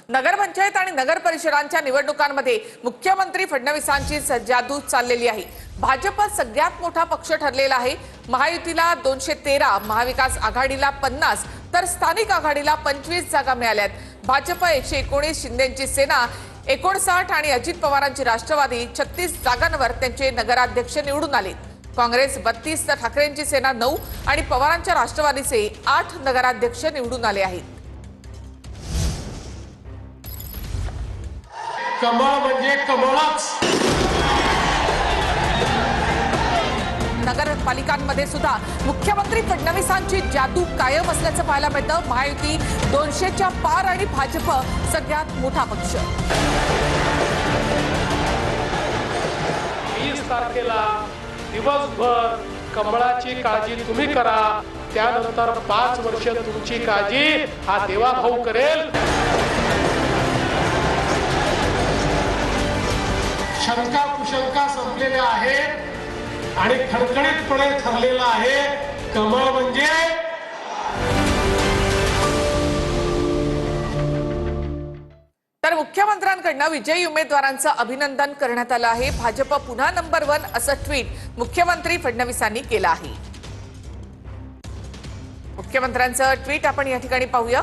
नगरपंचायत आणि नगर परिषदांच्या निवडणुकांमध्ये मुख्यमंत्री फडणवीसांची जादू चाललेली आहे। भाजप सगळ्यात मोठा पक्ष ठरलेला आहे। महायुतीला 213, महाविकास आघाडीला 50 तर स्थानिक आघाडीला 25 जागा मिळाल्यात। भाजप 119, शिंदेची सेना 59 आणि अजित पवारांची राष्ट्रवादी 36 जागांवर त्यांचे नगराध्यक्ष निवडून आले। काँग्रेस 32 तर ठाकरेंची सेना 9 आणि पवारांच्या राष्ट्रवादीचे 8 नगराध्यक्ष निवडून आले आहेत। कमळ म्हणजे कमळच। नगरपालिकांमध्ये सुद्धा मुख्यमंत्री फडणवीसांची जादू कायम असल्याचं पाहायला मिळतं। महायुती 200च्या पार आणि भाजप सगळ्यात मोठा पक्ष। 20 तारखेला दिवसभर कमळाची काळजी तुम्ही करा, त्यानंतर 5 वर्ष तुमची काळजी हा देवाभाऊ करेल। शंका कुशंका संपलेल्या आहेत आणि खणखणीतपणे ठरलेलं आहे कमळ म्हणजे। तर मुख्यमंत्र्यांकडून विजयी उमेदवारांचं अभिनंदन करण्यात आलं आहे। भाजप पुन्हा नंबर 1 असं ट्विट मुख्यमंत्री फडणवीसांनी केलं आहे। मुख्यमंत्र्यांचं ट्विट आपण या ठिकाणी पाहूया।